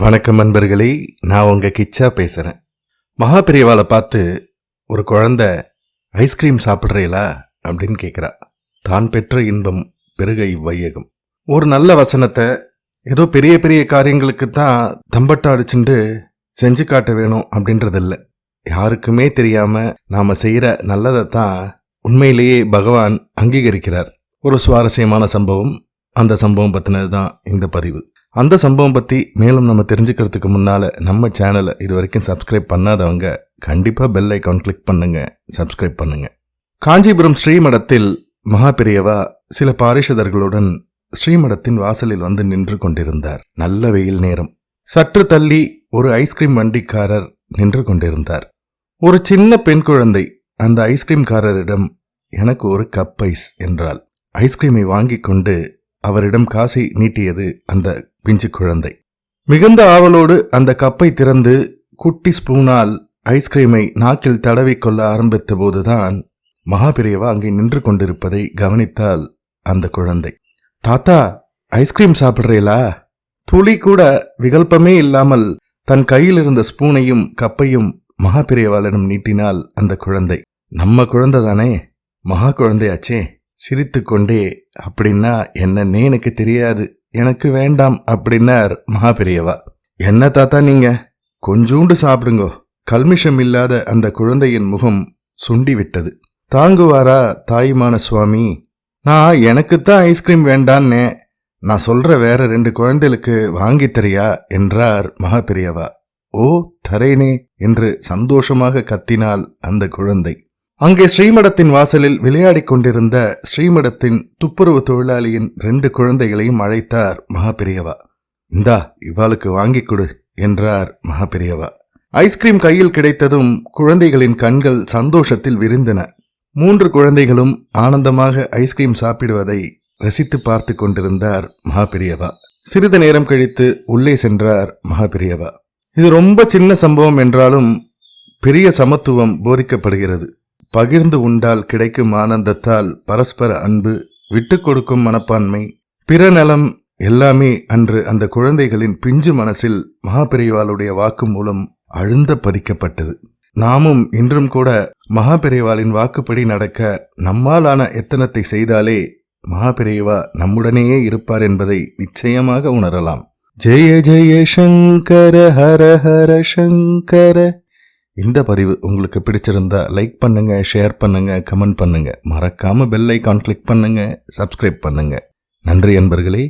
வணக்கம் நண்பர்களே, நான் உங்க கிச்சா பேசுறேன். மகா பெரியவாளை பார்த்து ஒரு குழந்தை ஐஸ்கிரீம் சாப்பிட்றீங்களா அப்படின்னு கேட்குறா. தான் பெற்ற இன்பம் பெருக இவ்வையகம். ஒரு நல்ல வசனத்தை ஏதோ பெரிய பெரிய காரியங்களுக்கு தான் தம்பட்டம் அடிச்சுட்டு செஞ்சு காட்ட வேணும் அப்படின்றது இல்லை. யாருக்குமே தெரியாம நாம செய்யற நல்லதை தான் உண்மையிலேயே பகவான் அங்கீகரிக்கிறார். ஒரு சுவாரஸ்யமான சம்பவம், அந்த சம்பவம் பத்தினது தான் இந்த பதிவு. அந்த சம்பவம் பற்றி மேலும் நம்ம தெரிஞ்சுக்கிறதுக்கு முன்னால் நம்ம சேனலை இது வரைக்கும் சப்ஸ்கிரைப் பண்ணாதவங்க கண்டிப்பாக பெல் ஐக்கான் கிளிக் பண்ணுங்க, சப்ஸ்கிரைப் பண்ணுங்க. காஞ்சிபுரம் ஸ்ரீமடத்தில் மகா பெரியவா சில பாரிஷதர்களுடன் ஸ்ரீமடத்தின் வாசலில் வந்து நின்று கொண்டிருந்தார். நல்ல வெயில் நேரம். சற்று தள்ளி ஒரு ஐஸ்கிரீம் வண்டிக்காரர் நின்று கொண்டிருந்தார். ஒரு சின்ன பெண் குழந்தை அந்த ஐஸ்கிரீம்காரரிடம் எனக்கு ஒரு கப் ஐஸ் என்றாள். ஐஸ்கிரீமை வாங்கி கொண்டு அவரிடம் காசை நீட்டியது அந்த பிஞ்சு குழந்தை. மிகுந்த ஆவலோடு அந்த கப்பை திறந்து குட்டி ஸ்பூனால் ஐஸ்கிரீமை நாக்கில் தடவிக்கொள்ள ஆரம்பித்த போதுதான் மகா பெரியவா அங்கே நின்று கொண்டிருப்பதை கவனித்தாள் அந்த குழந்தை. தாத்தா, ஐஸ்கிரீம் சாப்பிட்றீங்களா? துளி கூட விகல்பமே இல்லாமல் தன் கையில் இருந்த ஸ்பூனையும் கப்பையும் மகா பெரியவாளிடம் நீட்டினாள் அந்த குழந்தை. நம்ம குழந்தை தானே, மகா குழந்தையாச்சே. சிரித்து கொண்டே, அப்படின்னா என்னன்னே எனக்கு தெரியாது, எனக்கு வேண்டாம் அப்படின்னார் மகா பெரியவா. என்ன தாத்தா நீங்க, கொஞ்சூண்டு சாப்பிடுங்கோ. கல்மிஷம் இல்லாத அந்த குழந்தையின் முகம் சுண்டி விட்டது. தாங்குவாரா தாயுமான சுவாமி? நான் எனக்குத்தான் ஐஸ்கிரீம் வேண்டான்னே, நான் சொல்ற வேற 2 குழந்தைகளுக்கு வாங்கி தரியா என்றார் மகா பெரியவா. ஓ தரேனே என்று சந்தோஷமாக கத்தினாள் அந்த குழந்தை. அங்கே ஸ்ரீமடத்தின் வாசலில் விளையாடி கொண்டிருந்த ஸ்ரீமடத்தின் துப்புரவு தொழிலாளியின் 2 குழந்தைகளையும் அழைத்தார் மகா பெரியவா. இந்தா, இவாளுக்கு வாங்கி கொடு என்றார் மகா பெரியவா. ஐஸ்கிரீம் கையில் கிடைத்ததும் குழந்தைகளின் கண்கள் சந்தோஷத்தில் விரிந்தன. 3 குழந்தைகளும் ஆனந்தமாக ஐஸ்கிரீம் சாப்பிடுவதை ரசித்து பார்த்து கொண்டிருந்தார் மகா பெரியவா. சிறிது நேரம் கழித்து உள்ளே சென்றார் மகா பெரியவா. இது ரொம்ப சின்ன சம்பவம் என்றாலும் பெரிய சமத்துவம் போதிக்கப்படுகிறது. பகிர்ந்து உண்டால் கிடைக்கும் ஆனந்தத்தால் பரஸ்பர அன்பு, விட்டு கொடுக்கும் மனப்பான்மை, பிற நலம் எல்லாமே அன்று அந்த குழந்தைகளின் பிஞ்சு மனசில் மகா பெரியவாளுடைய வாக்கு மூலம் அழுந்த பதிக்கப்பட்டது. நாமும் இன்றும் கூட மகா பெரியவாளின் வாக்குப்படி நடக்க நம்மாலான எத்தனத்தை செய்தாலே மகா பெரியவா நம்முடனேயே இருப்பார் என்பதை நிச்சயமாக உணரலாம். ஜெய ஜெய சங்கர ஹர ஹர சங்கர. இந்த பதிவு உங்களுக்கு பிடிச்சிருந்தா லைக் பண்ணுங்க, ஷேர் பண்ணுங்க, கமெண்ட் பண்ணுங்க. மறக்காம பெல் ஐக்கான் கிளிக் பண்ணுங்க, சப்ஸ்கிரைப் பண்ணுங்க. நன்றி நண்பர்களே.